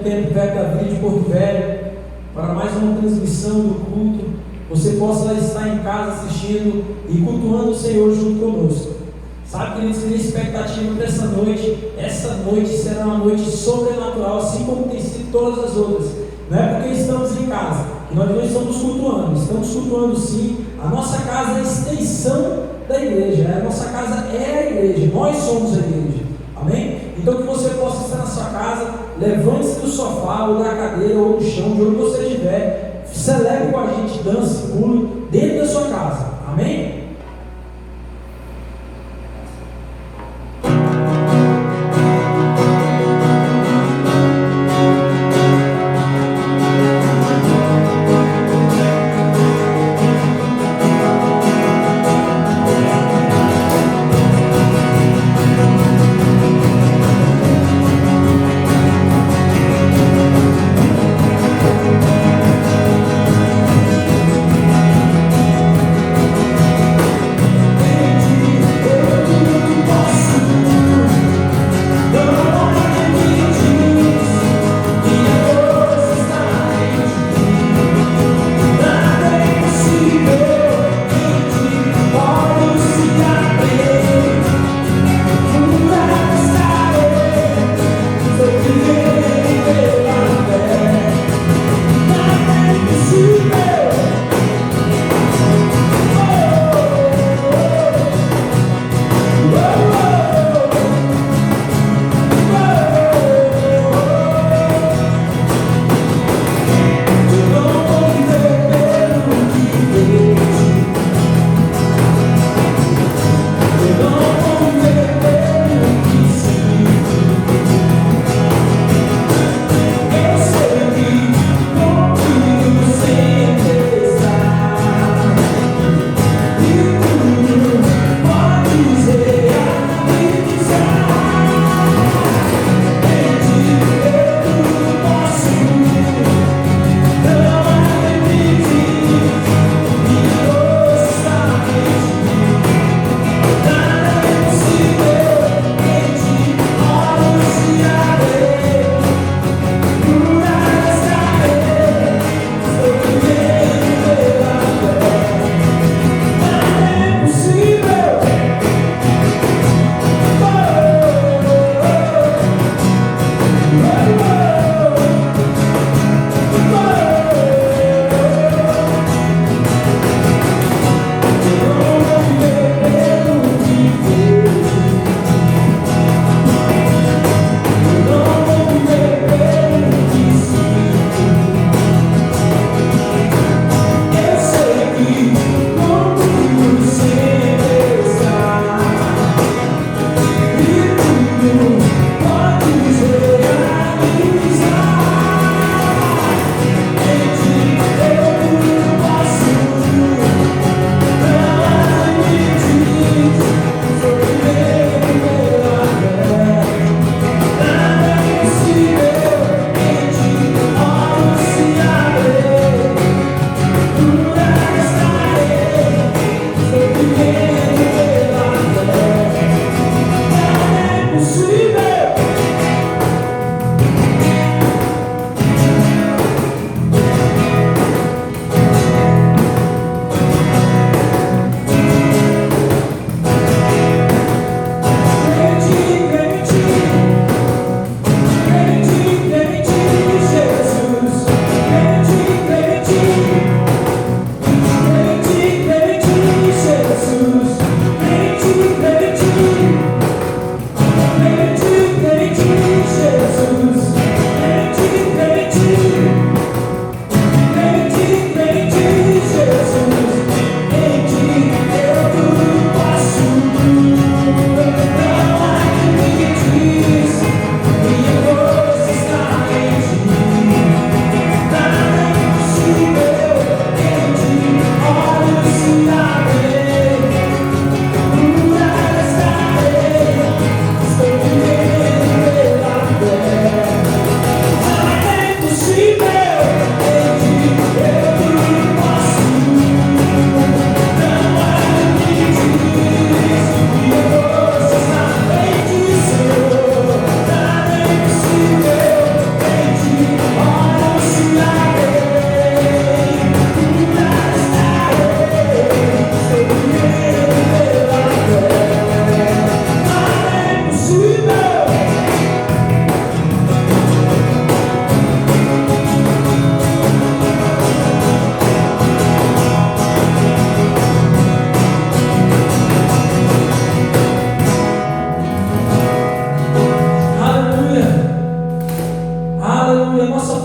do Tempo Verbo da Vida de Porto Velho, para mais uma transmissão do culto. Você possa estar em casa assistindo e cultuando o Senhor junto conosco. Sabe, queridos, que a expectativa dessa noite, essa noite será uma noite sobrenatural, assim como tem sido todas as outras. Não é porque estamos em casa, que nós não estamos cultuando sim. A nossa casa é a extensão da igreja, a nossa casa é a igreja, nós somos a igreja, amém? Então que você possa estar na sua casa, levante-se do sofá, ou da cadeira, ou do chão, de onde você estiver, celebre com a gente, dance, pule, dentro da sua casa, amém?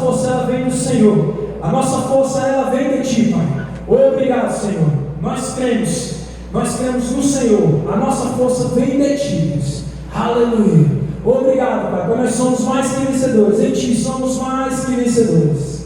força ela vem do Senhor. A nossa força ela vem de Ti, Pai. Obrigado, Senhor. Nós cremos no Senhor. A nossa força vem de Ti, Deus. Aleluia. Obrigado, Pai, porque nós somos mais que vencedores. Em Ti somos mais que vencedores.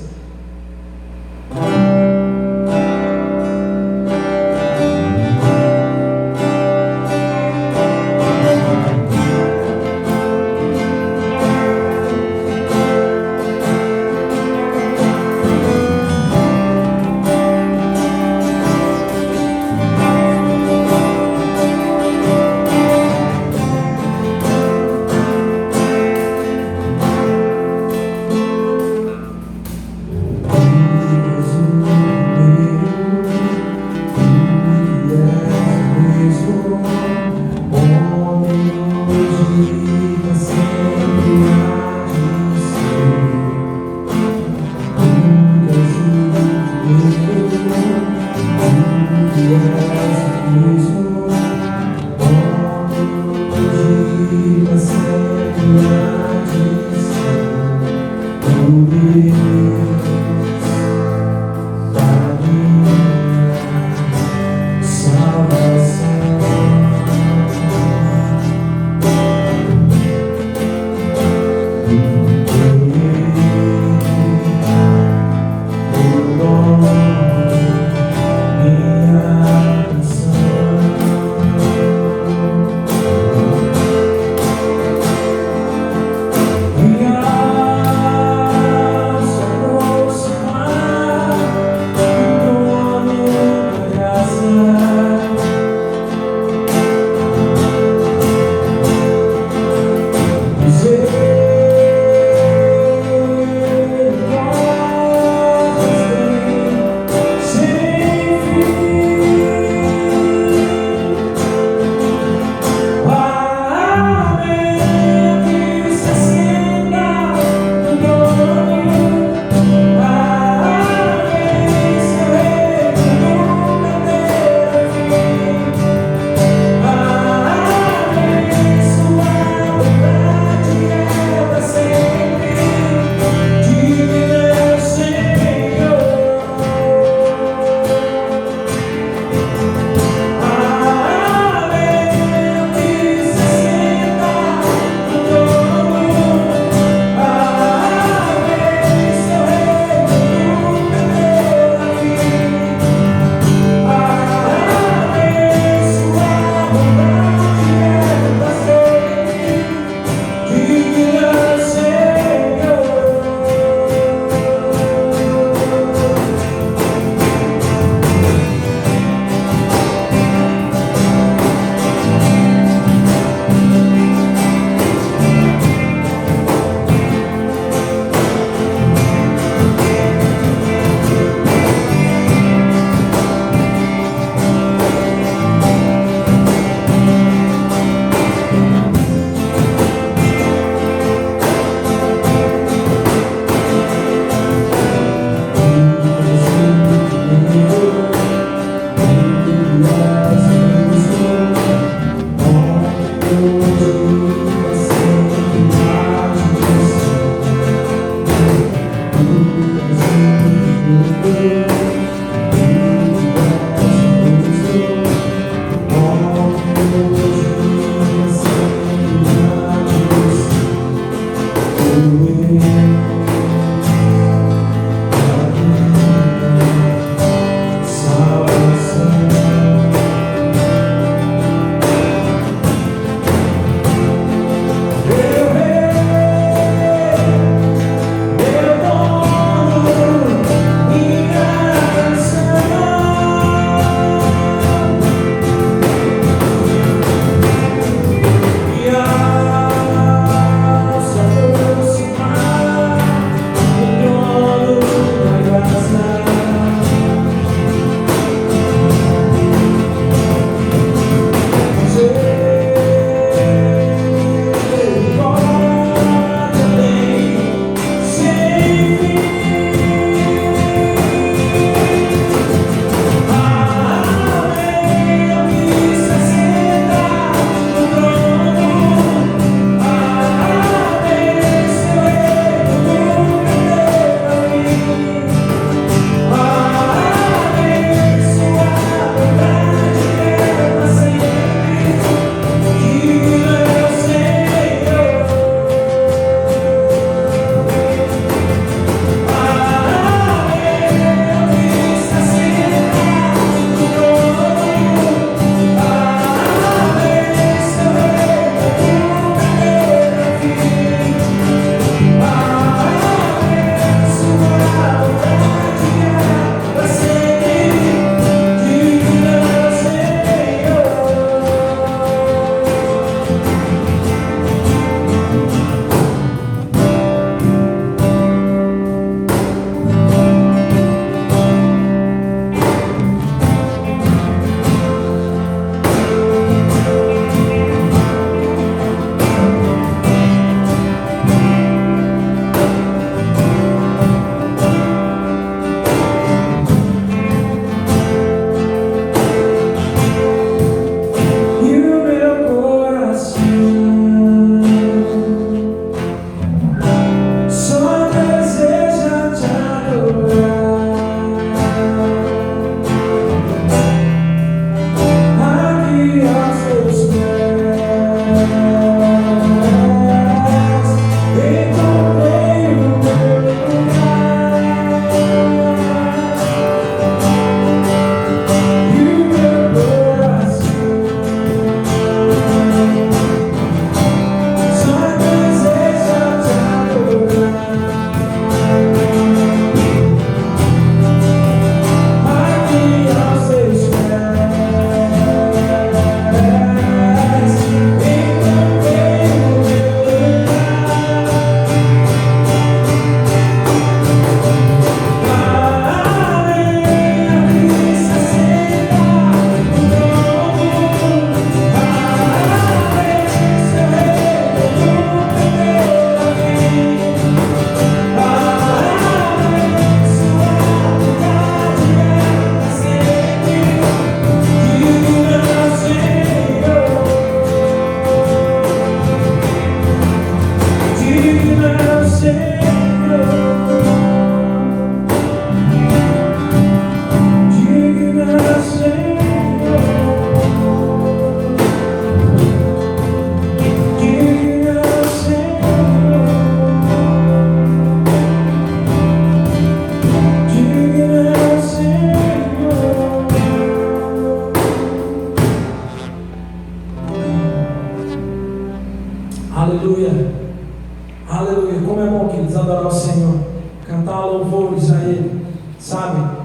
cantar louvores a Ele, sabe?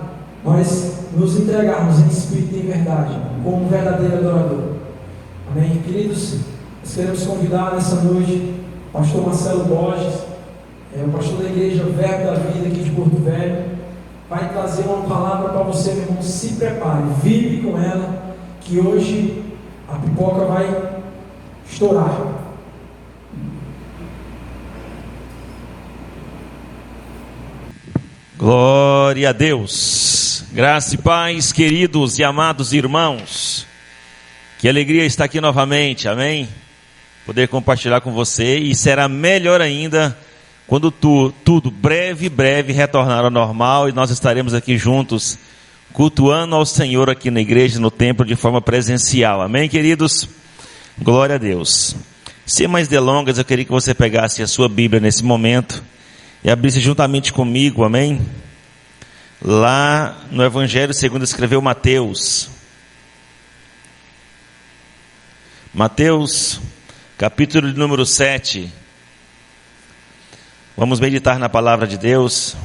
Nós nos entregarmos em espírito e em verdade, como um verdadeiro adorador. Amém? Queridos, nós queremos convidar nessa noite o pastor Marcelo Borges, o pastor da igreja Verbo da Vida aqui de Porto Velho, vai trazer uma palavra para você, meu irmão. Se prepare, vive com ela, que hoje a pipoca vai estourar. Glória a Deus, graça e paz, queridos e amados irmãos, que alegria estar aqui novamente, amém? Poder compartilhar com você, e será melhor ainda quando tudo breve retornar ao normal e nós estaremos aqui juntos, cultuando ao Senhor aqui na igreja, no templo, de forma presencial, amém, queridos? Glória a Deus. Sem mais delongas, eu queria que você pegasse a sua Bíblia nesse momento e abrisse juntamente comigo, amém? Lá no Evangelho segundo escreveu Mateus. Mateus, capítulo de número 7. Vamos meditar na palavra de Deus.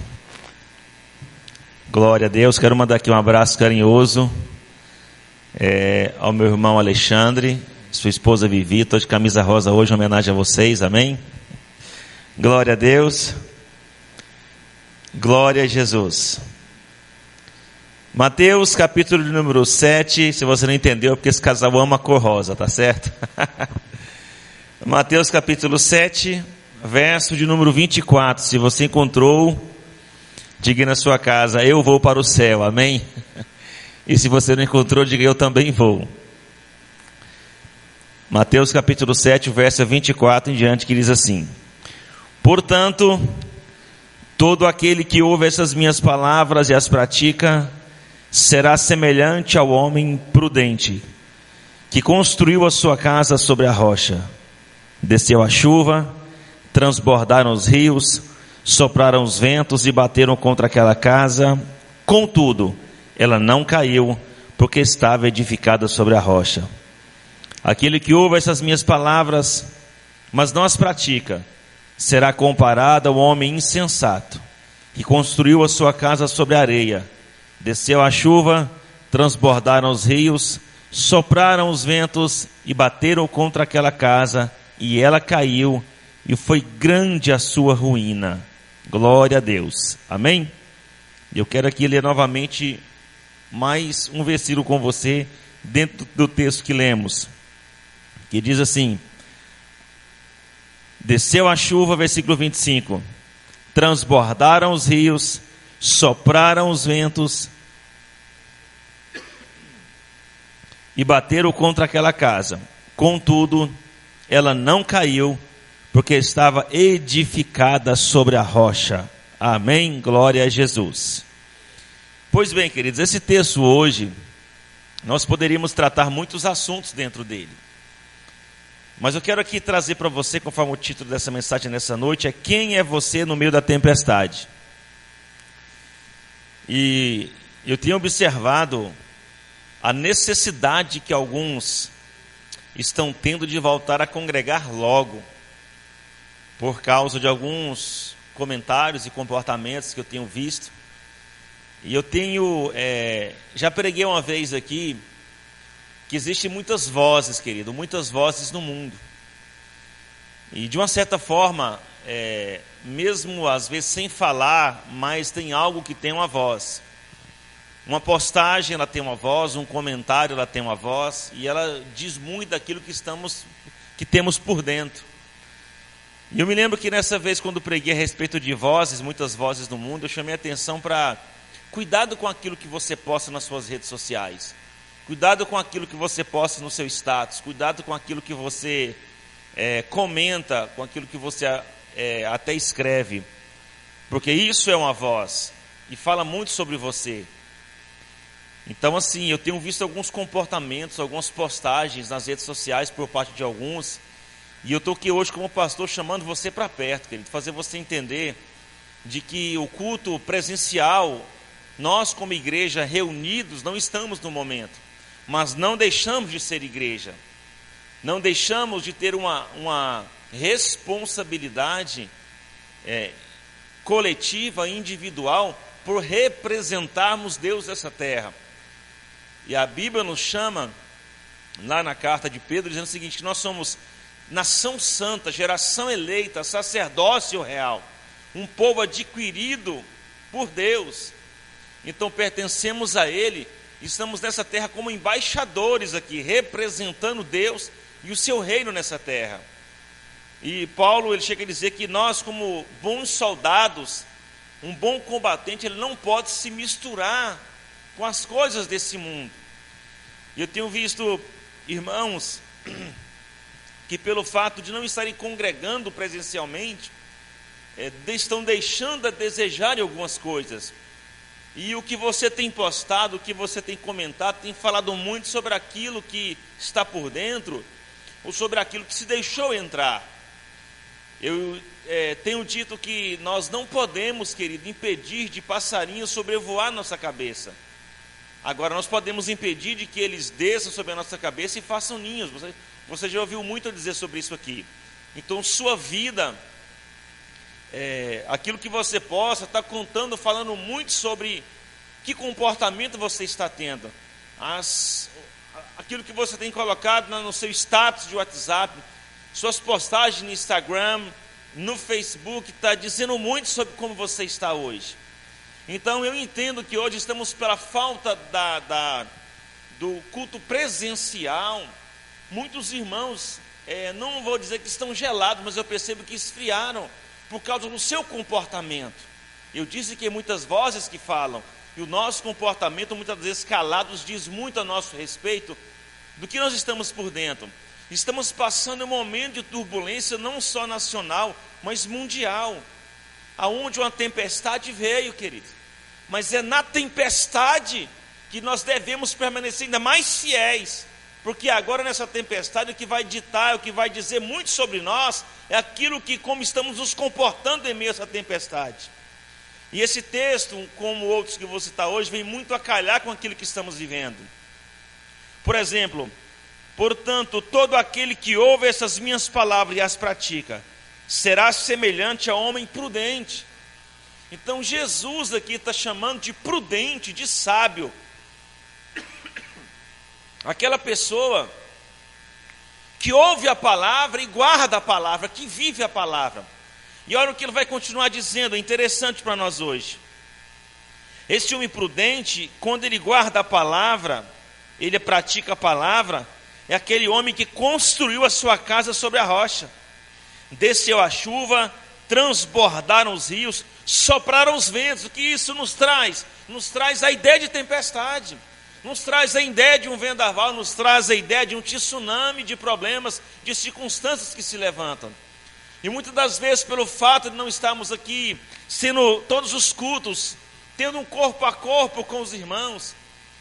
Glória a Deus. Quero mandar aqui um abraço carinhoso ao meu irmão Alexandre, sua esposa Vivi. Estou de camisa rosa hoje em homenagem a vocês, amém? Glória a Deus. Glória a Jesus. Mateus capítulo de número 7. Se você não entendeu, é porque esse casal ama a cor rosa, tá certo? Mateus capítulo 7, verso de número 24. Se você encontrou, diga na sua casa: eu vou para o céu, amém? E se você não encontrou, diga: eu também vou. Mateus capítulo 7, verso 24 em diante, que diz assim: portanto, todo aquele que ouve essas minhas palavras e as pratica, será semelhante ao homem prudente, que construiu a sua casa sobre a rocha. Desceu a chuva, transbordaram os rios, sopraram os ventos e bateram contra aquela casa. Contudo, ela não caiu, porque estava edificada sobre a rocha. Aquele que ouve essas minhas palavras, mas não as pratica, será comparado ao homem insensato, que construiu a sua casa sobre a areia. Desceu a chuva, transbordaram os rios, sopraram os ventos e bateram contra aquela casa, e ela caiu, e foi grande a sua ruína. Glória a Deus, amém? Eu quero aqui ler novamente mais um versículo com você, dentro do texto que lemos, que diz assim: desceu a chuva, versículo 25, transbordaram os rios, sopraram os ventos e bateram contra aquela casa. Contudo, ela não caiu, porque estava edificada sobre a rocha. Amém? Glória a Jesus. Pois bem, queridos, esse texto hoje, nós poderíamos tratar muitos assuntos dentro dele. Mas eu quero aqui trazer para você, conforme o título dessa mensagem nessa noite, é: quem é você no meio da tempestade? E eu tenho observado a necessidade que alguns estão tendo de voltar a congregar logo, por causa de alguns comentários e comportamentos que eu tenho visto. E eu tenho, já preguei uma vez aqui, que existem muitas vozes, querido, muitas vozes no mundo. E de uma certa forma, mesmo às vezes sem falar, mas tem algo que tem uma voz. Uma postagem, ela tem uma voz, um comentário, ela tem uma voz, e ela diz muito daquilo que temos por dentro. E eu me lembro que nessa vez, quando preguei a respeito de vozes, muitas vozes no mundo, eu chamei a atenção para cuidado com aquilo que você posta nas suas redes sociais. Cuidado com aquilo que você posta no seu status, cuidado com aquilo que você comenta, com aquilo que você até escreve, porque isso é uma voz, e fala muito sobre você. Então assim, eu tenho visto alguns comportamentos, algumas postagens nas redes sociais por parte de alguns, e eu estou aqui hoje como pastor chamando você para perto, querido, fazer você entender de que o culto presencial, nós como igreja reunidos não estamos no momento, mas não deixamos de ser igreja, não deixamos de ter uma responsabilidade coletiva e individual por representarmos Deus nessa terra. E a Bíblia nos chama, lá na carta de Pedro, dizendo o seguinte, que nós somos nação santa, geração eleita, sacerdócio real, um povo adquirido por Deus. Então pertencemos a Ele, estamos nessa terra como embaixadores aqui, representando Deus e o seu reino nessa terra. E Paulo, ele chega a dizer que nós, como bons soldados, um bom combatente, ele não pode se misturar com as coisas desse mundo. E eu tenho visto irmãos que, pelo fato de não estarem congregando presencialmente, estão deixando a desejar em algumas coisas. E o que você tem postado, o que você tem comentado, tem falado muito sobre aquilo que está por dentro, ou sobre aquilo que se deixou entrar. Eu tenho dito que nós não podemos, querido, impedir de passarinhos sobrevoar nossa cabeça. Agora, nós podemos impedir de que eles desçam sobre a nossa cabeça e façam ninhos. Você já ouviu muito dizer sobre isso aqui. Então, sua vida, aquilo que você possa, está contando, falando muito sobre que comportamento você está tendo. Aquilo que você tem colocado no seu status de WhatsApp, suas postagens no Instagram, no Facebook, está dizendo muito sobre como você está hoje. Então eu entendo que hoje estamos pela falta do culto presencial. Muitos irmãos, não vou dizer que estão gelados, mas eu percebo que esfriaram por causa do seu comportamento. Eu disse que muitas vozes que falam, e o nosso comportamento muitas vezes calados diz muito a nosso respeito do que nós estamos por dentro. Estamos passando um momento de turbulência não só nacional, mas mundial, aonde uma tempestade veio, querido. Mas é na tempestade que nós devemos permanecer ainda mais fiéis, porque agora nessa tempestade o que vai ditar, o que vai dizer muito sobre nós, é aquilo que, como estamos nos comportando em meio a essa tempestade. E esse texto, como outros que vou citar hoje, vem muito a calhar com aquilo que estamos vivendo. Por exemplo, portanto, todo aquele que ouve essas minhas palavras e as pratica, será semelhante a homem prudente. Então Jesus aqui está chamando de prudente, de sábio, aquela pessoa que ouve a palavra e guarda a palavra, que vive a palavra. E olha o que ele vai continuar dizendo, é interessante para nós hoje. Esse homem prudente, quando ele guarda a palavra, ele pratica a palavra, é aquele homem que construiu a sua casa sobre a rocha. Desceu a chuva, transbordaram os rios, sopraram os ventos. O que isso nos traz? Nos traz a ideia de tempestade, nos traz a ideia de um vendaval, nos traz a ideia de um tsunami de problemas, de circunstâncias que se levantam. E muitas das vezes, pelo fato de não estarmos aqui, sendo todos os cultos, tendo um corpo a corpo com os irmãos,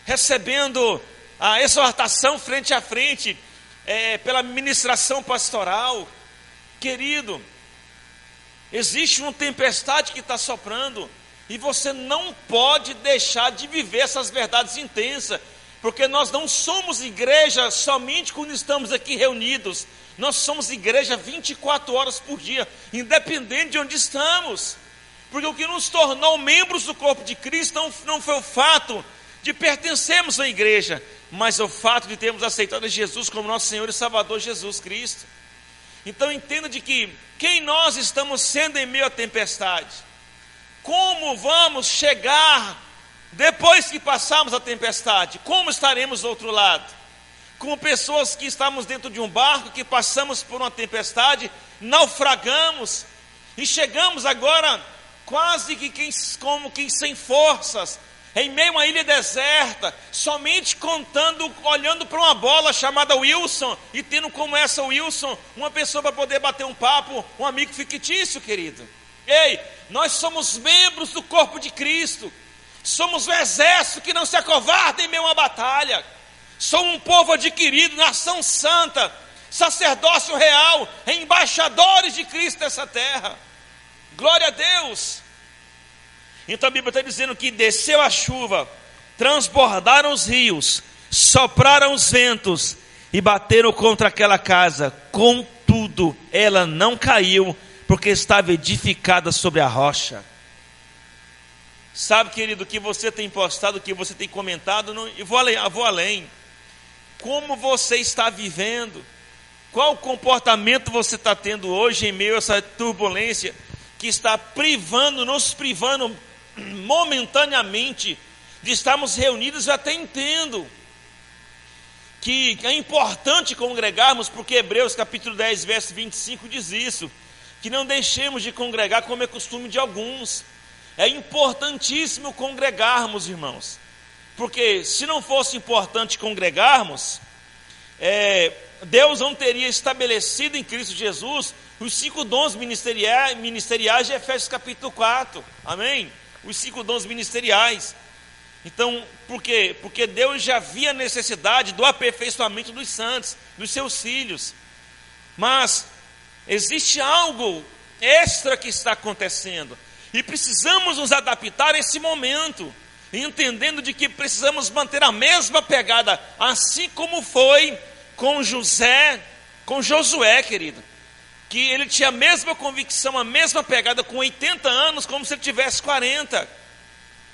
recebendo a exortação frente a frente, pela ministração pastoral, querido, existe uma tempestade que está soprando, e você não pode deixar de viver essas verdades intensas, porque nós não somos igreja somente quando estamos aqui reunidos, nós somos igreja 24 horas por dia, independente de onde estamos, porque o que nos tornou membros do corpo de Cristo não foi o fato de pertencermos à igreja, mas o fato de termos aceitado Jesus como nosso Senhor e Salvador Jesus Cristo. Então entenda de que quem nós estamos sendo em meio à tempestade, como vamos chegar depois que passarmos a tempestade, como estaremos do outro lado? Como pessoas que estamos dentro de um barco, que passamos por uma tempestade, naufragamos, e chegamos agora quase que como quem sem forças, em meio a uma ilha deserta, somente olhando para uma bola chamada Wilson, e tendo como essa Wilson, uma pessoa para poder bater um papo, um amigo fictício, querido. Ei, nós somos membros do corpo de Cristo, somos um exército que não se acovarda em meio a uma batalha, somos um povo adquirido, nação santa, sacerdócio real, embaixadores de Cristo nessa terra. Glória a Deus. Então a Bíblia está dizendo que desceu a chuva, transbordaram os rios, sopraram os ventos e bateram contra aquela casa. Contudo, ela não caiu, porque estava edificada sobre a rocha. Sabe, querido, o que você tem postado, o que você tem comentado, eu vou além. Como você está vivendo? Qual comportamento você está tendo hoje em meio a essa turbulência que está nos privando momentaneamente de estarmos reunidos? Eu até entendo que é importante congregarmos, porque Hebreus capítulo 10, verso 25 diz isso, que não deixemos de congregar como é costume de alguns. É importantíssimo congregarmos, irmãos, porque se não fosse importante congregarmos, Deus não teria estabelecido em Cristo Jesus os 5 dons ministeriais de Efésios capítulo 4, amém? Os 5 dons ministeriais. Então, por quê? Porque Deus já via a necessidade do aperfeiçoamento dos santos, dos seus filhos. Mas existe algo extra que está acontecendo, e precisamos nos adaptar a esse momento, entendendo de que precisamos manter a mesma pegada, assim como foi com Josué, querido, que ele tinha a mesma convicção, a mesma pegada com 80 anos, como se ele tivesse 40.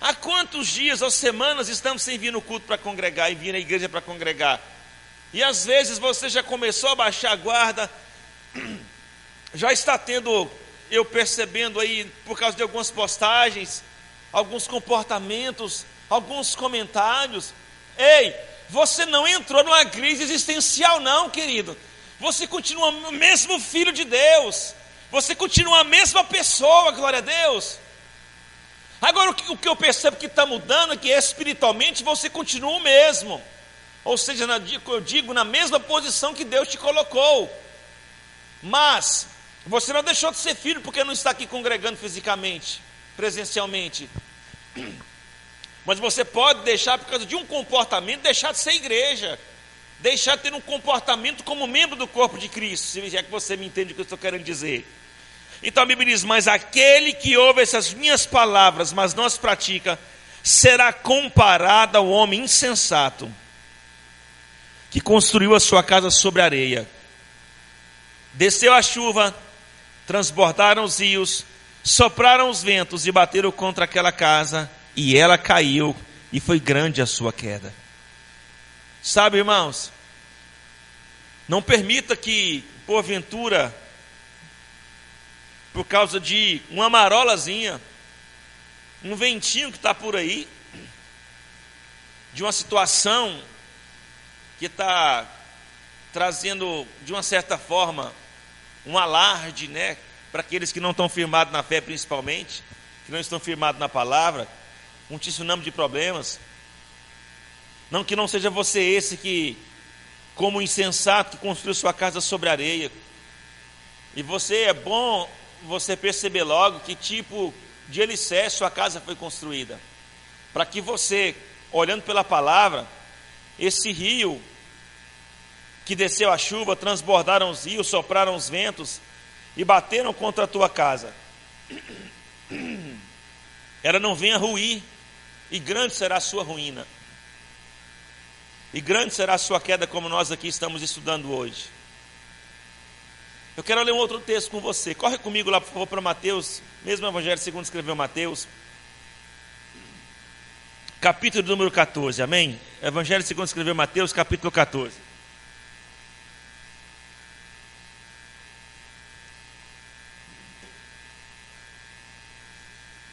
Há quantos dias ou semanas estamos sem vir no culto para congregar e vir na igreja para congregar? E às vezes você já começou a baixar a guarda, já está tendo, eu percebendo aí, por causa de algumas postagens, alguns comportamentos, alguns comentários. Ei, você não entrou numa crise existencial não, querido. Você continua o mesmo filho de Deus, você continua a mesma pessoa, glória a Deus. Agora o que eu percebo que está mudando é que espiritualmente você continua o mesmo, ou seja, eu digo na mesma posição que Deus te colocou, mas você não deixou de ser filho porque não está aqui congregando fisicamente, presencialmente. Mas você pode deixar, por causa de um comportamento, deixar de ser igreja, deixar de ter um comportamento como membro do corpo de Cristo, se é que você me entende o que eu estou querendo dizer. Então a Bíblia diz: mas aquele que ouve essas minhas palavras, mas não as pratica, será comparado ao homem insensato, que construiu a sua casa sobre a areia. Desceu a chuva, transbordaram os rios, sopraram os ventos e bateram contra aquela casa, e ela caiu, e foi grande a sua queda. Sabe, irmãos, não permita que, porventura, por causa de uma marolazinha, um ventinho que está por aí, de uma situação que está trazendo, de uma certa forma, um alarde, né, para aqueles que não estão firmados na fé, principalmente, que não estão firmados na palavra, um tsunami de problemas. Não que não seja você esse que, como insensato, que construiu sua casa sobre areia. E você, é bom você perceber logo que tipo de alicerce sua casa foi construída, para que você, olhando pela palavra, esse rio que desceu a chuva, transbordaram os rios, sopraram os ventos e bateram contra a tua casa, ela não venha ruir, e grande será a sua ruína, e grande será a sua queda, como nós aqui estamos estudando hoje. Eu quero ler um outro texto com você. Corre comigo lá, por favor, para Mateus, mesmo Evangelho segundo escreveu Mateus, capítulo número 14, amém? Evangelho segundo escreveu Mateus, capítulo 14.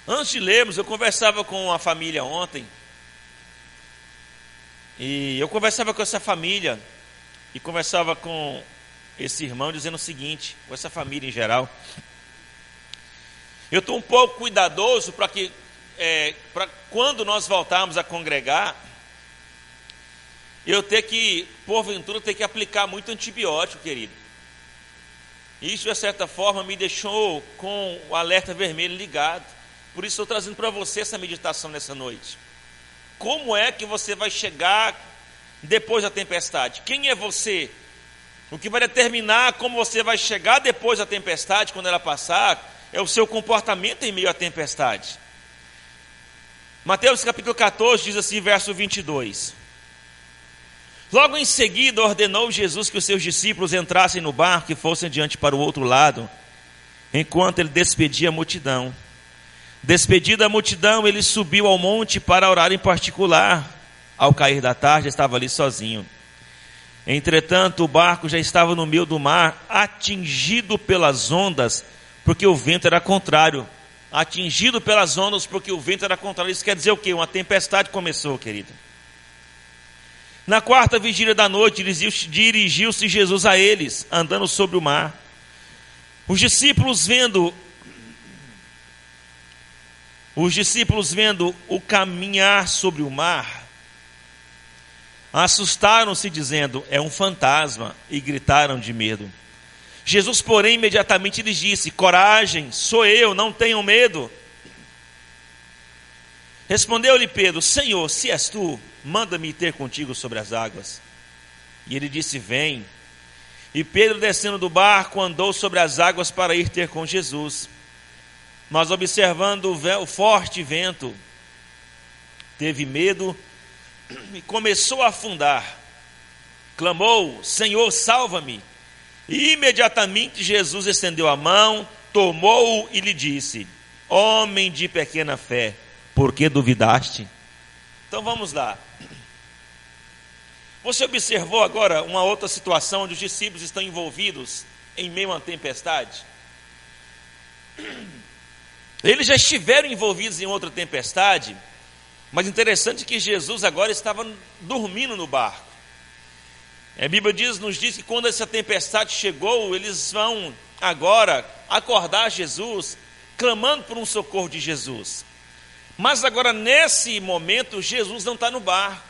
Antes de lermos, eu conversava com uma família ontem, e eu conversava com essa família, e conversava com esse irmão dizendo o seguinte, com essa família em geral: eu estou um pouco cuidadoso para que, para quando nós voltarmos a congregar, eu ter que, porventura, ter que aplicar muito antibiótico, querido. Isso, de certa forma, me deixou com o alerta vermelho ligado. Por isso estou trazendo para você essa meditação nessa noite. Como é que você vai chegar depois da tempestade? Quem é você? O que vai determinar como você vai chegar depois da tempestade, quando ela passar, é o seu comportamento em meio à tempestade. Mateus capítulo 14 diz assim, verso 22. Logo em seguida ordenou Jesus que os seus discípulos entrassem no barco e fossem adiante para o outro lado, enquanto ele despedia a multidão. Despedida a multidão, ele subiu ao monte para orar em particular. Ao cair da tarde, estava ali sozinho. Entretanto, o barco já estava no meio do mar, atingido pelas ondas, porque o vento era contrário. Atingido pelas ondas, porque o vento era contrário. Isso quer dizer o quê? Uma tempestade começou, querido. Na quarta vigília da noite, dirigiu-se Jesus a eles, andando sobre o mar. Os discípulos vendo o caminhar sobre o mar, assustaram-se, dizendo: é um fantasma, e gritaram de medo. Jesus, porém, imediatamente lhes disse: coragem, sou eu, não tenham medo. Respondeu-lhe Pedro: Senhor, se és tu, manda-me ir ter contigo sobre as águas. E ele disse: vem. E Pedro, descendo do barco, andou sobre as águas para ir ter com Jesus. Mas observando o forte vento, teve medo e começou a afundar. Clamou: Senhor, salva-me. E imediatamente Jesus estendeu a mão, tomou-o e lhe disse: homem de pequena fé, por que duvidaste? Então vamos lá. Você observou agora uma outra situação onde os discípulos estão envolvidos em meio a uma tempestade? Eles já estiveram envolvidos em outra tempestade, mas interessante que Jesus agora estava dormindo no barco. A Bíblia nos diz que quando essa tempestade chegou, eles vão agora acordar Jesus, clamando por um socorro de Jesus. Mas agora, nesse momento, Jesus não está no barco.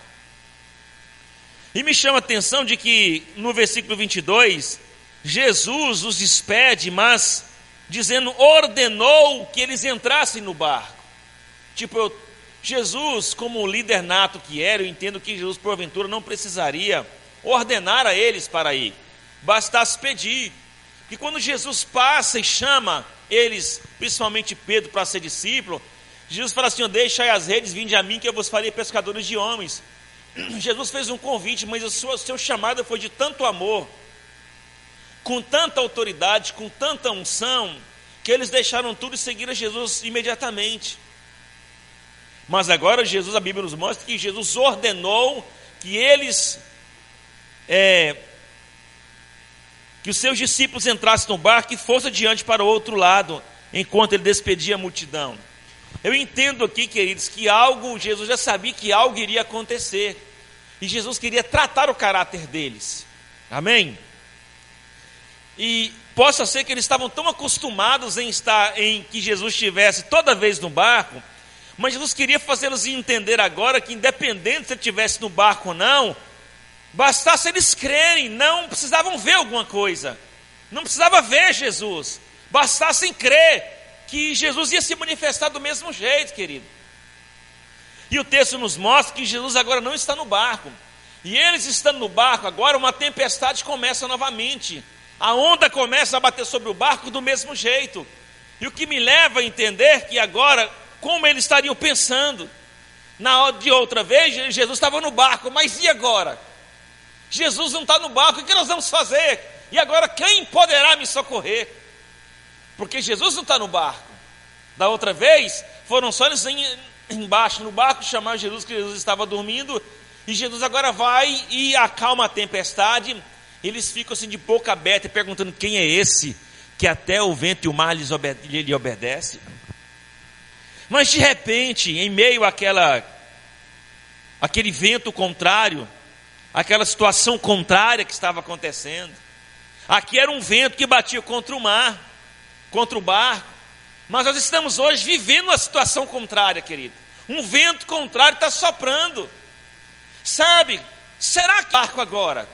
E me chama a atenção de que no versículo 22, Jesus os despede, mas dizendo, ordenou que eles entrassem no barco. Jesus, como líder nato que era, eu entendo que Jesus, porventura, não precisaria ordenar a eles para ir, bastasse pedir. Porque quando Jesus passa e chama eles, principalmente Pedro, para ser discípulo, Jesus fala assim: deixai as redes, vinde a mim que eu vos farei pescadores de homens. Jesus fez um convite, mas o seu chamado foi de tanto amor, com tanta autoridade, com tanta unção, que eles deixaram tudo e seguiram Jesus imediatamente. Mas agora Jesus, a Bíblia nos mostra que Jesus ordenou que eles, que os seus discípulos entrassem no barco e fossem adiante para o outro lado, enquanto ele despedia a multidão. Eu entendo aqui, queridos, que Jesus já sabia que algo iria acontecer, e Jesus queria tratar o caráter deles, amém? E possa ser que eles estavam tão acostumados em que Jesus estivesse toda vez no barco, mas Jesus queria fazê-los entender agora que, independente se ele estivesse no barco ou não, bastasse eles crerem, não precisavam ver alguma coisa, não precisava ver Jesus, bastassem crer que Jesus ia se manifestar do mesmo jeito, querido. E o texto nos mostra que Jesus agora não está no barco, e eles estando no barco agora, uma tempestade começa novamente, a onda começa a bater sobre o barco do mesmo jeito, e o que me leva a entender que agora, como eles estariam pensando, de outra vez, Jesus estava no barco, mas e agora? Jesus não está no barco, o que nós vamos fazer? E agora quem poderá me socorrer? Porque Jesus não está no barco. Da outra vez, foram só eles embaixo no barco chamar Jesus, que Jesus estava dormindo, e Jesus agora vai e acalma a tempestade. Eles ficam assim de boca aberta, perguntando: quem é esse que até o vento e o mar lhe obedece? Mas de repente, em meio àquele vento contrário, aquela situação contrária que estava acontecendo, aqui era um vento que batia contra o mar, contra o barco, mas nós estamos hoje vivendo uma situação contrária, querido. Um vento contrário está soprando, sabe? Será que o barco agora?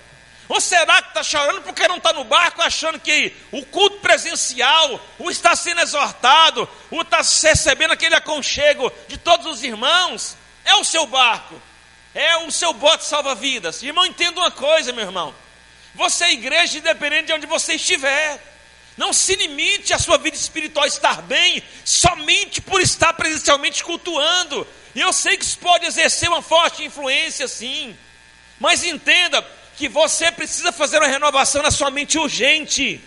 Ou será que está chorando porque não está no barco, achando que o culto presencial, o está sendo exortado, o está recebendo aquele aconchego de todos os irmãos? É o seu barco, é o seu bote salva-vidas. Irmão, entenda uma coisa, meu irmão. Você é igreja independente de onde você estiver. Não se limite a sua vida espiritual estar bem somente por estar presencialmente cultuando. E eu sei que isso pode exercer uma forte influência, sim. Mas entenda que você precisa fazer uma renovação na sua mente urgente.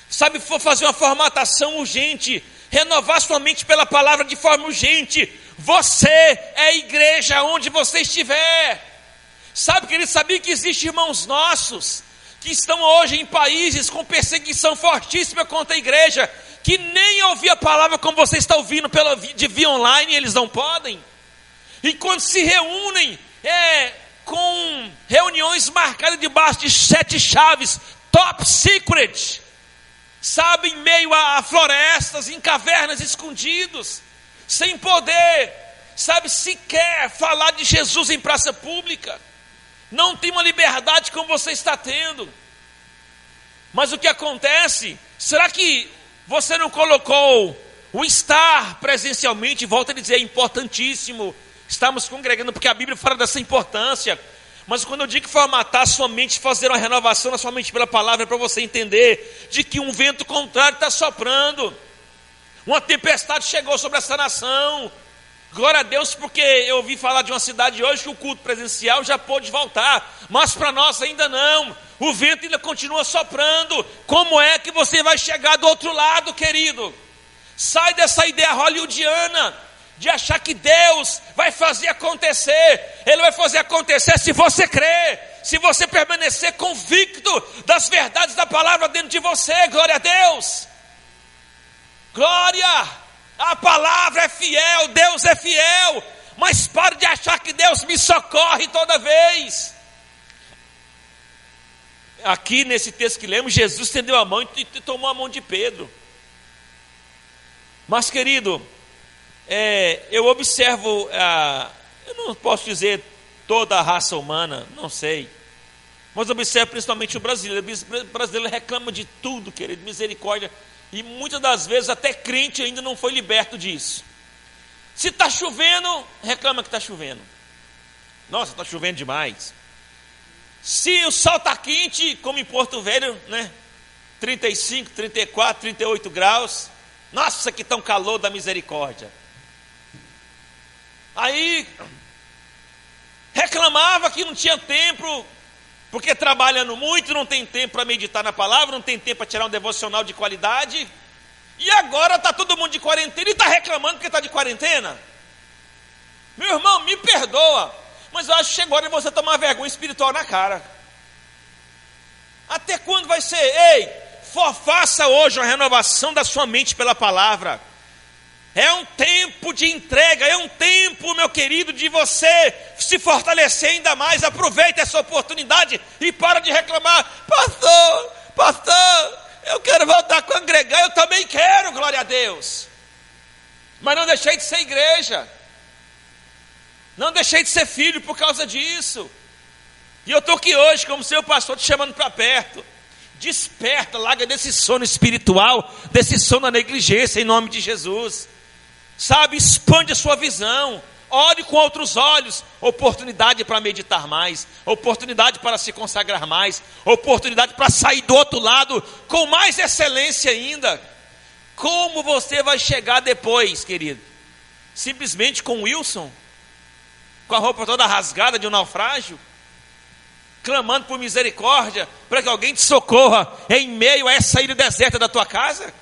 Sabe, for fazer uma formatação urgente. renovar sua mente pela palavra de forma urgente. Você é a igreja onde você estiver. Sabe, querido, sabia que existem irmãos nossos que estão hoje em países com perseguição fortíssima contra a igreja, que nem ouvir a palavra como você está ouvindo de via online, eles não podem. E quando se reúnem, com reuniões marcadas debaixo de 7 chaves, top secret, sabe, em meio a florestas, em cavernas escondidos, sem poder, sabe, sequer falar de Jesus em praça pública. Não tem uma liberdade como você está tendo. Mas o que acontece? Será que você não colocou o estar presencialmente? Volto a dizer, é importantíssimo. Estamos congregando porque a Bíblia fala dessa importância. Mas quando eu digo formatar a sua mente, fazer uma renovação na sua mente pela palavra, é para você entender de que um vento contrário está soprando. Uma tempestade chegou sobre essa nação. Glória a Deus, porque eu ouvi falar de uma cidade hoje que o culto presencial já pôde voltar, mas para nós ainda não. O vento ainda continua soprando. Como é que você vai chegar do outro lado, querido? Sai dessa ideia hollywoodiana de achar que Deus vai fazer acontecer. Ele vai fazer acontecer se você crer, se você permanecer convicto das verdades da palavra dentro de você. Glória a Deus. Glória. A palavra é fiel, Deus é fiel, mas pare de achar que Deus me socorre toda vez. Aqui nesse texto que lemos, Jesus estendeu a mão e tomou a mão de Pedro. Mas, querido, eu observo, eu não posso dizer toda a raça humana, não sei, mas observo principalmente o brasileiro. O brasileiro reclama de tudo, querido, misericórdia. E muitas das vezes até crente ainda não foi liberto disso. Se está chovendo, reclama que está chovendo. Nossa, está chovendo demais. Se o sol está quente, como em Porto Velho, né? 35, 34, 38 graus. Nossa, que tão calor da misericórdia. Aí reclamava que não tinha tempo, porque trabalhando muito, não tem tempo para meditar na palavra, não tem tempo para tirar um devocional de qualidade. E agora está todo mundo de quarentena e está reclamando porque está de quarentena. Meu irmão, me perdoa, mas eu acho que chegou a hora de você tomar vergonha espiritual na cara. Até quando vai ser? Ei, faça hoje a renovação da sua mente pela palavra. É um tempo de entrega, é um tempo, meu querido, de você se fortalecer ainda mais. Aproveite essa oportunidade e para de reclamar. Pastor, eu quero voltar a congregar. Eu também quero, glória a Deus. Mas não deixei de ser igreja. Não deixei de ser filho por causa disso. E eu estou aqui hoje como seu pastor te chamando para perto. Desperta, larga desse sono espiritual, desse sono da negligência em nome de Jesus. Sabe, expande a sua visão, olhe com outros olhos, oportunidade para meditar mais, oportunidade para se consagrar mais, oportunidade para sair do outro lado com mais excelência ainda. Como você vai chegar depois, querido? Simplesmente com Wilson, com a roupa toda rasgada de um naufrágio, clamando por misericórdia, para que alguém te socorra em meio a essa ilha deserta da tua casa?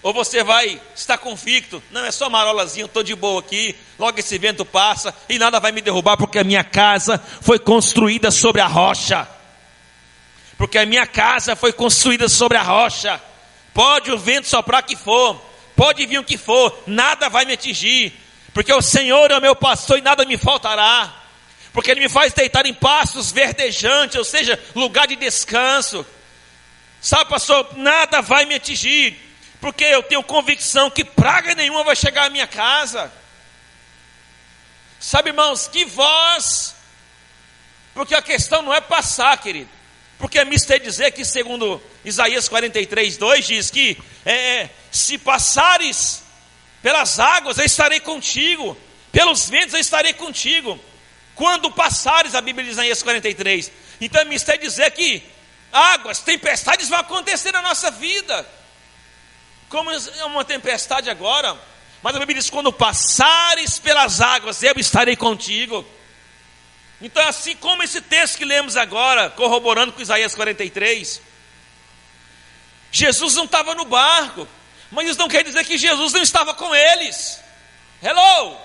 Ou você vai estar convicto, não, é só marolazinho, estou de boa aqui, logo esse vento passa e nada vai me derrubar, porque a minha casa foi construída sobre a rocha. Porque a minha casa foi construída sobre a rocha. Pode o vento soprar que for, pode vir o que for, nada vai me atingir, porque o Senhor é o meu pastor e nada me faltará. Porque Ele me faz deitar em pastos verdejantes, ou seja, lugar de descanso. Sabe, pastor, nada vai me atingir, porque eu tenho convicção que praga nenhuma vai chegar à minha casa. Sabe, irmãos, que voz, porque a questão não é passar, querido, porque me está dizer que segundo Isaías 43:2 diz que se passares pelas águas eu estarei contigo, pelos ventos eu estarei contigo, quando passares, a Bíblia diz em Isaías 43, então me está dizer que águas, tempestades vão acontecer na nossa vida, como é uma tempestade agora, mas a Bíblia diz, quando passares pelas águas, eu estarei contigo. Então, assim como esse texto que lemos agora, corroborando com Isaías 43, Jesus não estava no barco, Mas isso não quer dizer que Jesus não estava com eles. Hello!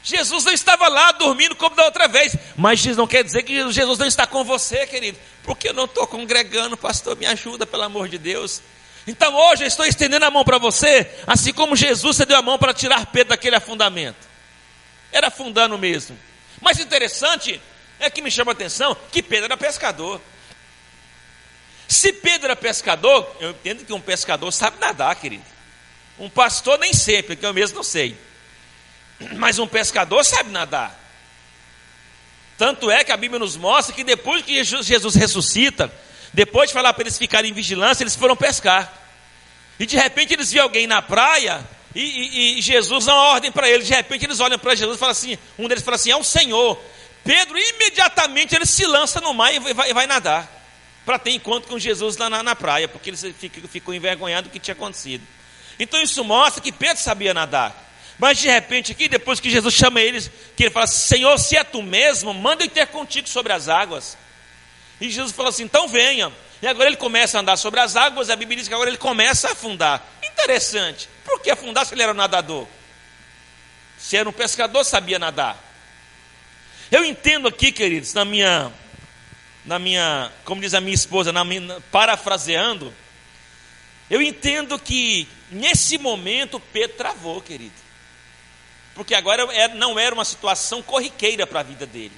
Jesus não estava lá dormindo como da outra vez. Mas isso não quer dizer que Jesus não está com você, querido. Porque eu não estou congregando, pastor, me ajuda, pelo amor de Deus. Então hoje eu estou estendendo a mão para você, assim como Jesus estendeu a mão para tirar Pedro daquele afundamento. Era afundando mesmo. Mas interessante é que me chama a atenção que Pedro era pescador. Se Pedro era pescador, eu entendo que um pescador sabe nadar, querido. Um pastor nem sempre, que eu mesmo não sei. Mas um pescador sabe nadar. Tanto é que a Bíblia nos mostra que depois que Jesus ressuscita, depois de falar para eles ficarem em vigilância, eles foram pescar. E de repente eles viram alguém na praia e Jesus dá uma ordem para eles. De repente eles olham para Jesus e falam assim, um deles fala assim, é um Senhor. Pedro imediatamente ele se lança no mar e vai nadar, para ter encontro com Jesus lá na praia, porque eles ficam envergonhados do que tinha acontecido. Então isso mostra que Pedro sabia nadar. Mas de repente aqui, depois que Jesus chama eles, que ele fala assim, Senhor, se é tu mesmo, manda eu ter contigo sobre as águas. E Jesus fala assim, então venha. E agora ele começa a andar sobre as águas, a Bíblia diz que agora ele começa a afundar. Interessante, por que afundar se ele era um nadador? Se era um pescador, sabia nadar. Eu entendo aqui, queridos, na minha, como diz a minha esposa, parafraseando, eu entendo que nesse momento Pedro travou, querido. Porque agora não era uma situação corriqueira para a vida dele.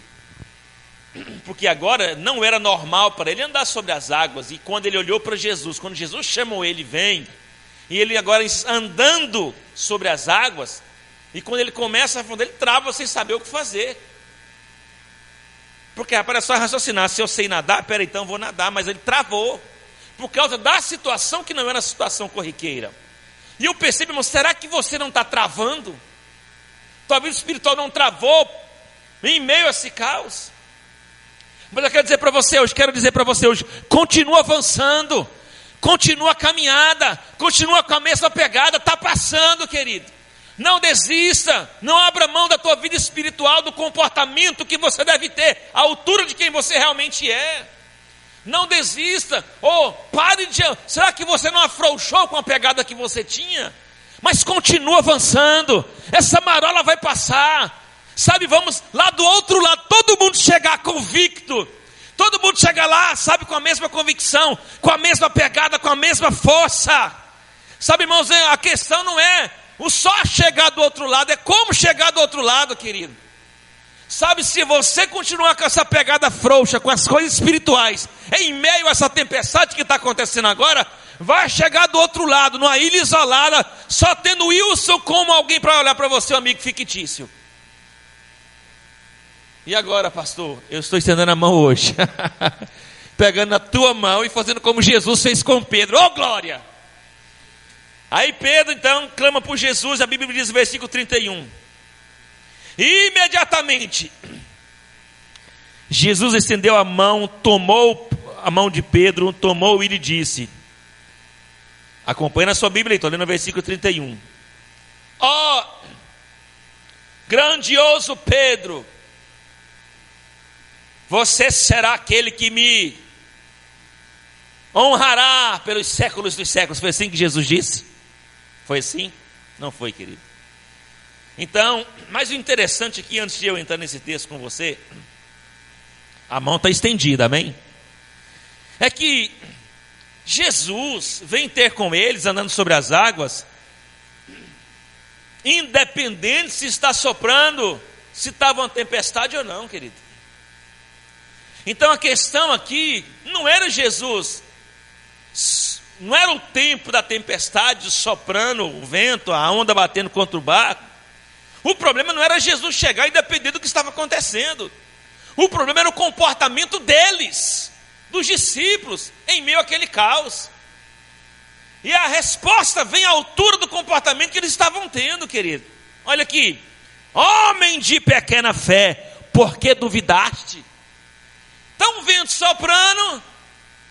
Porque agora não era normal para ele andar sobre as águas. E quando ele olhou para Jesus, quando Jesus chamou ele, vem, e ele agora andando sobre as águas, e quando ele começa a afundar, ele trava sem saber o que fazer. Porque rapaz, é só raciocinar, se eu sei nadar, peraí, então vou nadar. Mas ele travou, por causa da situação que não era uma situação corriqueira. E eu percebo, irmão, será que você não está travando? Tua vida espiritual não travou em meio a esse caos? Mas eu quero dizer para você hoje, continua avançando, continua a caminhada, continua com a mesma pegada, está passando, querido. Não desista, não abra mão da tua vida espiritual, do comportamento que você deve ter, à altura de quem você realmente é. Não desista, pare de... Será que você não afrouxou com a pegada que você tinha? Mas continua avançando, essa marola vai passar, sabe, vamos lá do outro lado, todo mundo chegar convicto, todo mundo chega lá, sabe, com a mesma convicção, com a mesma pegada, com a mesma força, sabe, irmãos, a questão não é o só chegar do outro lado, é como chegar do outro lado, querido. Sabe, se você continuar com essa pegada frouxa, com as coisas espirituais, em meio a essa tempestade que está acontecendo agora, vai chegar do outro lado, numa ilha isolada, só tendo Wilson como alguém para olhar para você, um amigo fictício. E agora, pastor, eu estou estendendo a mão hoje, pegando na tua mão e fazendo como Jesus fez com Pedro. Oh, glória! Aí Pedro então clama por Jesus, a Bíblia diz no versículo 31. Imediatamente Jesus estendeu a mão, tomou a mão de Pedro, tomou e lhe disse, acompanha na sua Bíblia, estou lendo o versículo 31. Ó, grandioso Pedro, você será aquele que me honrará pelos séculos dos séculos. Foi assim que Jesus disse? Foi assim? Não foi, querido. Então, mas o interessante aqui, antes de eu entrar nesse texto com você, a mão está estendida, amém? É que Jesus vem ter com eles, andando sobre as águas, independente se está soprando, se estava uma tempestade ou não, querido. Então a questão aqui não era Jesus, não era o tempo da tempestade soprando, o vento, a onda batendo contra o barco. O problema não era Jesus chegar independente do que estava acontecendo. O problema era o comportamento deles, dos discípulos, em meio àquele caos. E a resposta vem à altura do comportamento que eles estavam tendo, querido. Olha aqui, homem de pequena fé, por que duvidaste? Está um vento soprando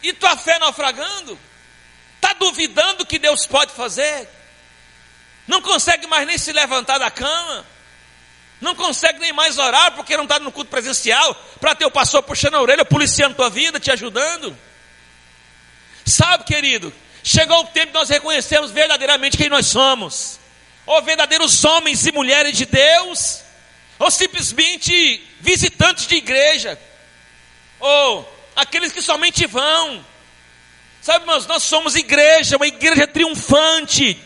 e tua fé naufragando. Está duvidando que Deus pode fazer? Não consegue mais nem se levantar da cama, não consegue nem mais orar, porque não está no culto presencial, para ter o pastor puxando a orelha, policiando tua vida, te ajudando. Sabe, querido, Chegou o tempo de nós reconhecermos verdadeiramente quem nós somos. Ou verdadeiros homens e mulheres de Deus, ou simplesmente visitantes de igreja, ou aqueles que somente vão. Sabe, irmãos, nós somos igreja, uma igreja triunfante.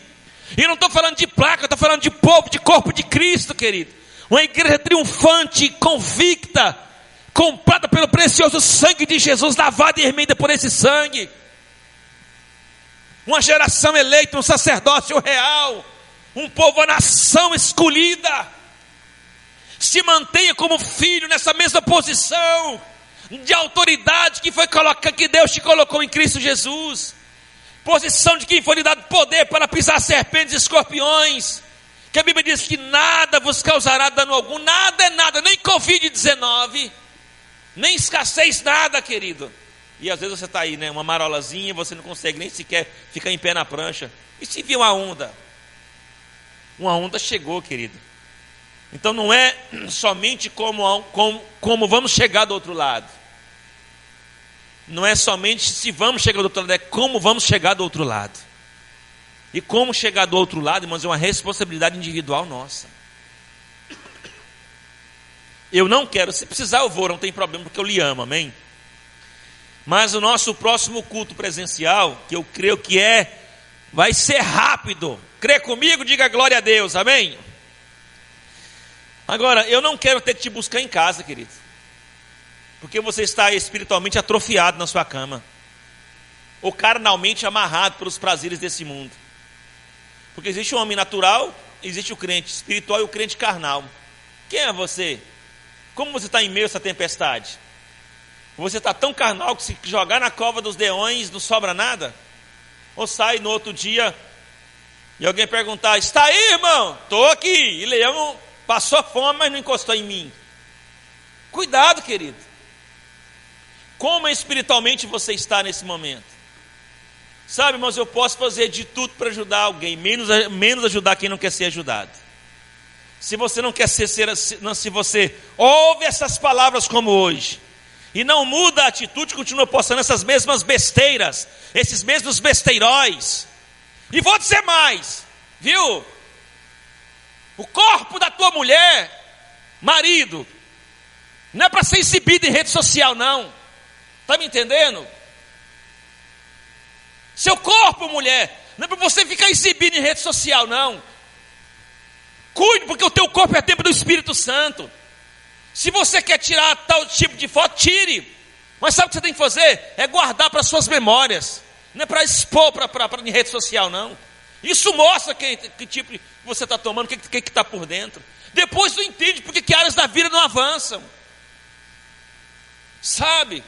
E não estou falando de placa, estou falando de povo, de corpo de Cristo, querido. Uma igreja triunfante, convicta, comprada pelo precioso sangue de Jesus, lavada e remida por esse sangue. Uma geração eleita, um sacerdócio real, um povo, uma nação escolhida. Se mantenha como filho nessa mesma posição de autoridade que Deus te colocou em Cristo Jesus. Posição de quem foi lhe dado poder para pisar serpentes e escorpiões. Que a Bíblia diz que nada vos causará dano algum. Nada é nada, nem Covid-19, nem escassez, nada, querido. E às vezes você está aí, né, uma marolazinha, você não consegue nem sequer ficar em pé na prancha. E se vir uma onda? Uma onda chegou, querido. Então não é somente como vamos chegar do outro lado. Não é somente se vamos chegar do outro lado, é como vamos chegar do outro lado. E como chegar do outro lado, irmãos, é uma responsabilidade individual nossa. Eu não quero, se precisar eu vou, não tem problema, porque eu lhe amo, amém? Mas o nosso próximo culto presencial, que eu creio que vai ser rápido. Crê comigo, diga glória a Deus, amém? Agora, eu não quero ter que te buscar em casa, querido, porque você está espiritualmente atrofiado na sua cama, ou carnalmente amarrado pelos prazeres desse mundo. Porque existe o homem natural, existe o crente espiritual e o crente carnal. Quem é você? Como você está em meio a essa tempestade? Você está tão carnal que se jogar na cova dos leões não sobra nada? Ou sai no outro dia e alguém perguntar: está aí, irmão? Estou aqui. E leão passou fome, mas não encostou em mim. Cuidado, querido. Como espiritualmente você está nesse momento? Sabe, irmãos, eu posso fazer de tudo para ajudar alguém, menos ajudar quem não quer ser ajudado. Se você não quer se você ouve essas palavras como hoje e não muda a atitude, continua postando essas mesmas besteiras, esses mesmos besteiróis. E vou dizer mais, viu? O corpo da tua mulher, marido, não é para ser exibido em rede social, não. Está me entendendo? Seu corpo, mulher, não é para você ficar exibindo em rede social, não. Cuide, porque o teu corpo é templo do Espírito Santo. Se você quer tirar tal tipo de foto, tire. Mas sabe o que você tem que fazer? É guardar para suas memórias. Não é para expor em rede social, não. Isso mostra que tipo você está tomando, o que está por dentro. Depois tu entende porque que áreas da vida não avançam. Sabe?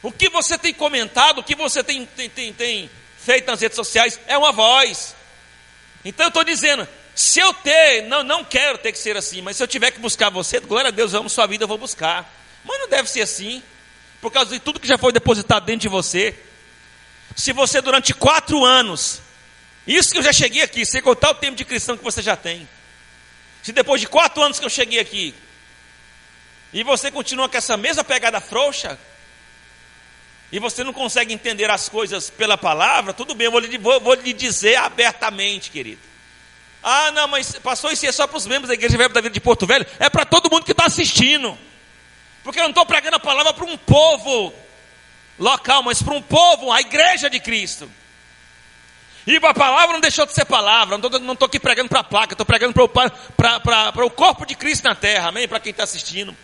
O que você tem comentado, o que você tem feito nas redes sociais é uma voz. Então eu estou dizendo, se eu não quero ter que ser assim, mas se eu tiver que buscar você, glória a Deus, eu amo sua vida, eu vou buscar. Mas não deve ser assim, por causa de tudo que já foi depositado dentro de você. Se você durante 4 anos, isso que eu já cheguei aqui, sem contar o tempo de cristão que você já tem, se depois de 4 anos que eu cheguei aqui, e você continua com essa mesma pegada frouxa, e você não consegue entender as coisas pela palavra, tudo bem, eu vou lhe dizer abertamente, querido. Ah, não, mas pastor, isso é só para os membros da Igreja Verbo da Vida de Porto Velho? É para todo mundo que está assistindo. Porque eu não estou pregando a palavra para um povo local, mas para um povo, a Igreja de Cristo. E a palavra não deixou de ser palavra, não estou aqui pregando para a placa, estou pregando para o corpo de Cristo na terra, amém? Para quem está assistindo.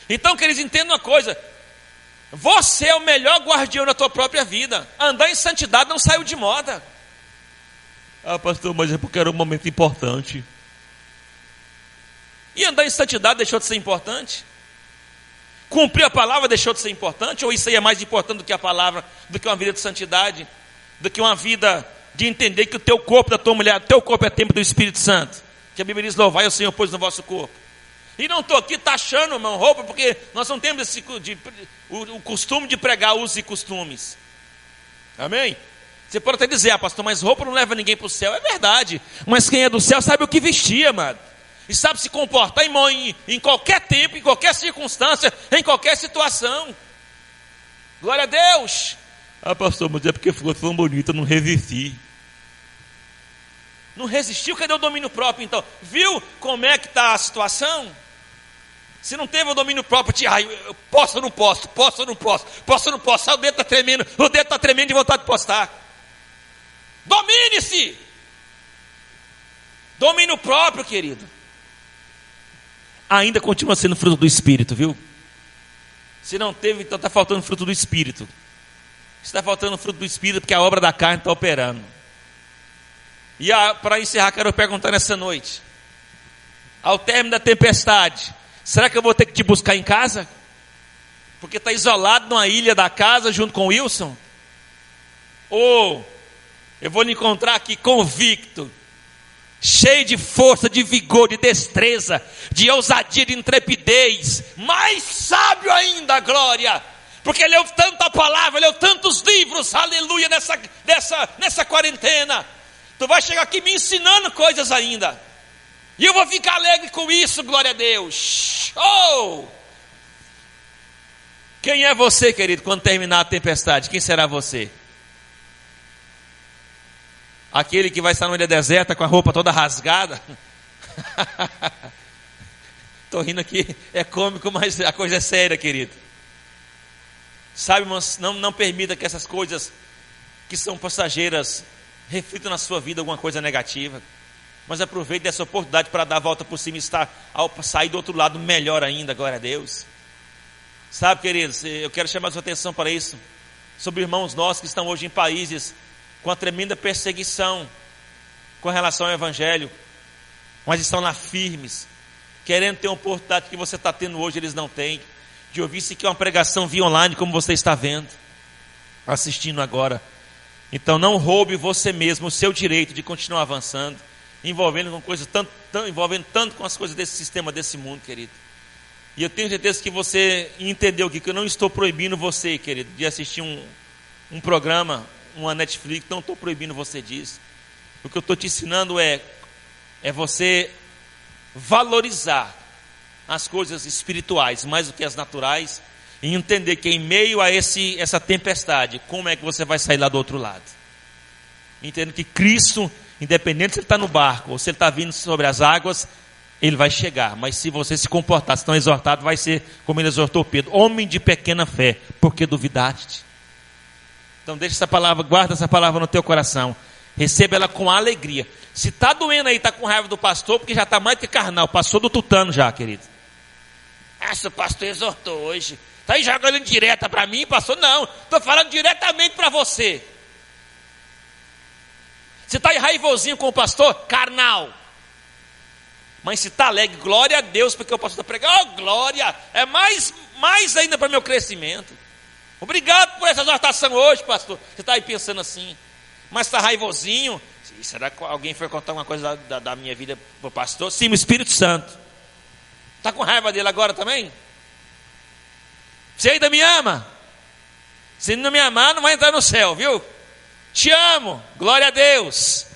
Então, queridos, entendam uma coisa. Você é o melhor guardião da tua própria vida. Andar em santidade não saiu de moda. Ah, pastor, mas é porque era um momento importante. E andar em santidade deixou de ser importante? Cumprir a palavra deixou de ser importante? Ou isso aí é mais importante do que a palavra, do que uma vida de santidade, do que uma vida de entender que o teu corpo da tua mulher, o teu corpo é templo do Espírito Santo, que a Bíblia diz: louvai o Senhor, pois no vosso corpo. E não estou aqui taxando, irmão, roupa, porque nós não temos o costume de pregar usos e costumes. Amém? Você pode até dizer: ah, pastor, mas roupa não leva ninguém para o céu. É verdade, mas quem é do céu sabe o que vestir, amado. E sabe se comportar em qualquer tempo, em qualquer circunstância, em qualquer situação. Glória a Deus. Ah, pastor, mas é porque ficou tão bonita, eu não resisti. Não resistiu? Cadê o domínio próprio então? Viu como é que está a situação? Se não teve o domínio próprio, eu posso ou não posso, posso ou não posso, posso ou não posso, o dedo está tremendo de vontade de postar. Domine-se! Domínio próprio, querido. Ainda continua sendo fruto do Espírito, viu? Se não teve, então está faltando fruto do Espírito. Está faltando fruto do Espírito porque a obra da carne está operando. E para encerrar, quero perguntar nessa noite: ao término da tempestade, será que eu vou ter que te buscar em casa? Porque está isolado numa ilha da casa junto com o Wilson? Ou eu vou lhe encontrar aqui convicto, cheio de força, de vigor, de destreza, de ousadia, de intrepidez, mais sábio ainda, glória, porque leu tanta palavra, leu tantos livros, aleluia, nessa quarentena. Tu vai chegar aqui me ensinando coisas ainda, e eu vou ficar alegre com isso, glória a Deus. Oh! Quem é você, querido, quando terminar a tempestade? Quem será você? Aquele que vai estar numa ilha deserta com a roupa toda rasgada? Estou rindo aqui, é cômico, mas a coisa é séria, querido. Sabe, irmãos, não permita que essas coisas que são passageiras reflitam na sua vida alguma coisa negativa. Mas aproveite dessa oportunidade para dar a volta por cima e sair do outro lado melhor ainda, glória a Deus. Sabe, queridos, eu quero chamar a sua atenção para isso, sobre irmãos nossos que estão hoje em países com a tremenda perseguição com relação ao Evangelho, mas estão lá firmes, querendo ter uma oportunidade que você está tendo hoje, eles não têm, de ouvir sequer uma pregação via online, como você está vendo, assistindo agora. Então não roube você mesmo o seu direito de continuar avançando, envolvendo tanto com as coisas desse sistema, desse mundo, querido. E eu tenho certeza que você entendeu que eu não estou proibindo você, querido, de assistir um programa, uma Netflix, não estou proibindo você disso. O que eu estou te ensinando é você valorizar as coisas espirituais mais do que as naturais, e entender que em meio a essa tempestade, como é que você vai sair lá do outro lado. Entendo que Cristo, independente se ele está no barco ou se ele está vindo sobre as águas, ele vai chegar, mas se você se comportar, se tão exortado, vai ser como ele exortou Pedro: homem de pequena fé, porque duvidaste? Então deixa essa palavra, guarda essa palavra no teu coração, receba ela com alegria. Se está doendo aí, está com raiva do pastor, porque já está mais que carnal, passou do tutano já, querido. Essa o pastor exortou hoje, está aí jogando direta para mim, pastor? Não, estou falando diretamente para você. Se está aí raivosinho com o pastor, carnal. Mas se está alegre, glória a Deus, porque o pastor está pregando, oh, glória, é mais ainda para o meu crescimento. Obrigado por essa exortação hoje, pastor. Você está aí pensando assim, mas está raivosinho. Será que alguém foi contar uma coisa da minha vida para o pastor? Sim, o Espírito Santo. Está com raiva dele agora também? Você ainda me ama? Se não me amar, não vai entrar no céu, viu? Te amo, glória a Deus.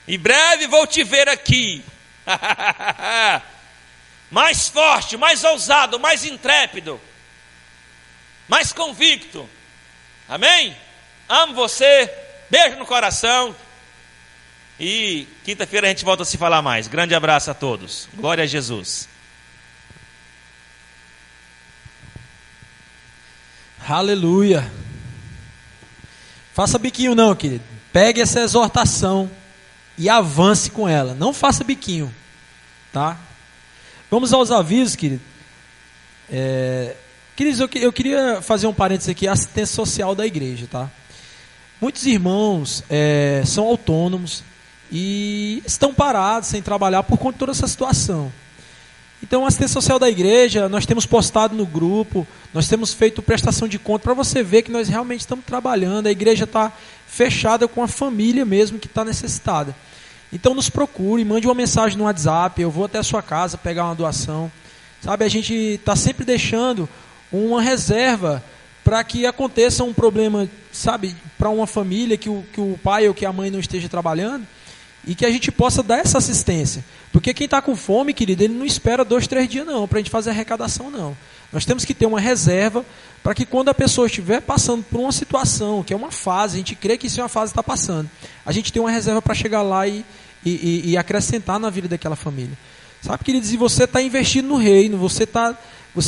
Em breve vou te ver aqui. Mais forte, mais ousado, mais intrépido, mais convicto. Amém? Amo você, beijo no coração. E quinta-feira a gente volta a se falar mais. Grande abraço a todos, glória a Jesus. Aleluia. Faça biquinho não, querido. Pegue essa exortação e avance com ela. Não faça biquinho, tá? Vamos aos avisos, querido. Queridos, eu queria fazer um parênteses aqui, a assistência social da igreja, tá? Muitos irmãos são autônomos e estão parados, sem trabalhar, por conta de toda essa situação. Então, a assistência social da igreja, nós temos postado no grupo, nós temos feito prestação de conta, para você ver que nós realmente estamos trabalhando, a igreja está fechada com a família mesmo que está necessitada. Então nos procure, mande uma mensagem no WhatsApp, eu vou até a sua casa pegar uma doação. Sabe, a gente está sempre deixando uma reserva para que aconteça um problema, sabe, para uma família que o pai ou que a mãe não esteja trabalhando, e que a gente possa dar essa assistência. Porque quem está com fome, querido, ele não espera 2, 3 dias não, para a gente fazer arrecadação não. Nós temos que ter uma reserva para que quando a pessoa estiver passando por uma situação, que é uma fase, a gente crê que isso é uma fase que está passando, a gente tem uma reserva para chegar lá e acrescentar na vida daquela família. Sabe, queridos, e você está investindo no reino, você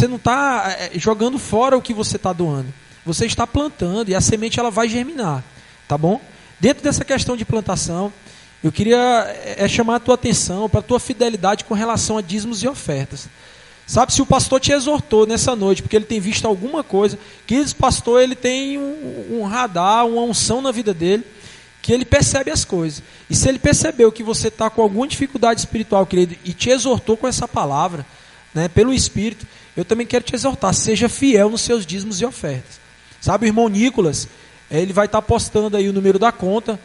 não está jogando fora o que você está doando. Você está plantando e a semente ela vai germinar, tá bom? Dentro dessa questão de plantação, eu queria chamar a tua atenção para a tua fidelidade com relação a dízimos e ofertas. Sabe, se o pastor te exortou nessa noite, porque ele tem visto alguma coisa, que esse pastor ele tem um radar, uma unção na vida dele, que ele percebe as coisas. E se ele percebeu que você está com alguma dificuldade espiritual, querido, e te exortou com essa palavra, né, pelo Espírito, eu também quero te exortar, seja fiel nos seus dízimos e ofertas. Sabe, o irmão Nicolas, ele vai estar postando aí o número da conta,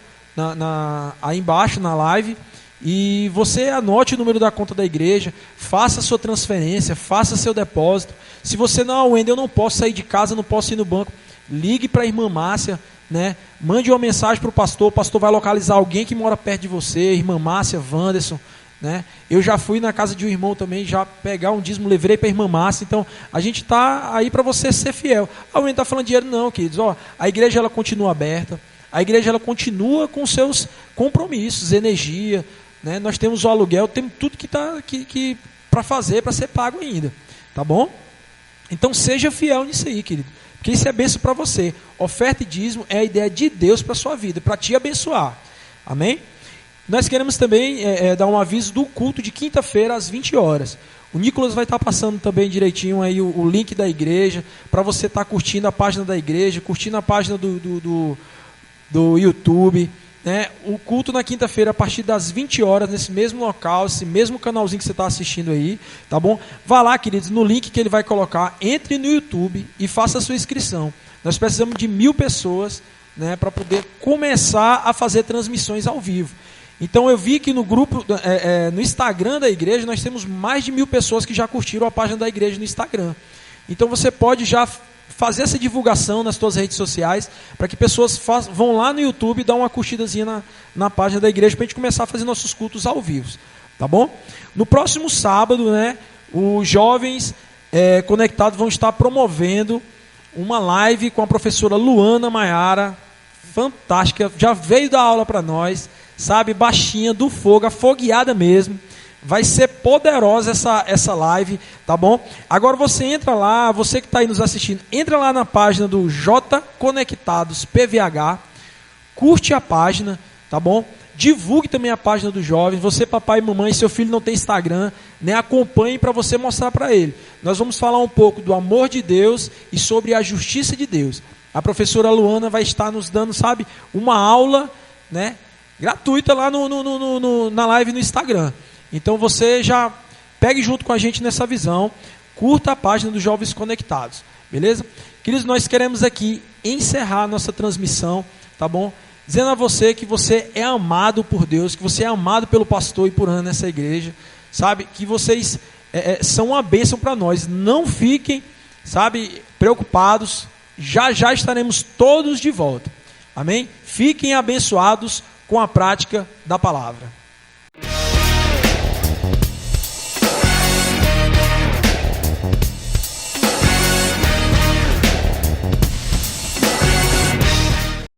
aí embaixo na live, e você anote o número da conta da igreja, faça a sua transferência, faça seu depósito. Se você não, Wendel, eu não posso sair de casa, não posso ir no banco, ligue para a irmã Márcia, né? Mande uma mensagem para o pastor vai localizar alguém que mora perto de você, irmã Márcia, Wanderson, né? Eu já fui na casa de um irmão também, já pegar um dízimo, levei para a irmã Márcia. Então, a gente está aí para você ser fiel. A Wendel está falando dinheiro não, queridos. A igreja ela continua aberta, a igreja ela continua com seus compromissos, energia, né? Nós temos o aluguel, temos tudo que para fazer, para ser pago ainda, tá bom? Então seja fiel nisso aí, querido, porque isso é bênção para você. Oferta e dízimo é a ideia de Deus para a sua vida, para te abençoar, amém? Nós queremos também dar um aviso do culto de quinta-feira às 20 horas. O Nicolas vai estar passando também direitinho aí o link da igreja, para você estar curtindo a página da igreja, curtindo a página do YouTube, né? O culto na quinta-feira a partir das 20 horas, nesse mesmo local, esse mesmo canalzinho que você está assistindo aí, tá bom? Vá lá, queridos, no link que ele vai colocar, entre no YouTube e faça a sua inscrição. Nós precisamos de 1000 pessoas, né, para poder começar a fazer transmissões ao vivo. Então eu vi que no grupo, no Instagram da igreja, nós temos mais de 1000 pessoas que já curtiram a página da igreja no Instagram. Então você pode já fazer essa divulgação nas suas redes sociais, para que pessoas vão lá no YouTube e dão uma curtidazinha na página da igreja, para a gente começar a fazer nossos cultos ao vivo, tá bom? No próximo sábado, né, os jovens conectados vão estar promovendo uma live com a professora Luana Maiara, fantástica, já veio dar aula para nós, sabe, baixinha, do fogo, afogueada mesmo. Vai ser poderosa essa live, tá bom? Agora você entra lá, você que está aí nos assistindo, entra lá na página do J Conectados PVH, curte a página, tá bom? Divulgue também a página dos jovens. Você, papai e mamãe, seu filho não tem Instagram, né? Acompanhe para você mostrar para ele. Nós vamos falar um pouco do amor de Deus e sobre a justiça de Deus. A professora Luana vai estar nos dando, sabe, uma aula, né, gratuita lá na live no Instagram. Então você já pegue junto com a gente nessa visão, curta a página dos Jovens Conectados, beleza? Queridos, nós queremos aqui encerrar a nossa transmissão, tá bom? Dizendo a você que você é amado por Deus, que você é amado pelo pastor e por Ana nessa igreja, sabe? Que vocês são uma bênção para nós. Não fiquem, sabe, preocupados, já estaremos todos de volta, amém? Fiquem abençoados com a prática da palavra.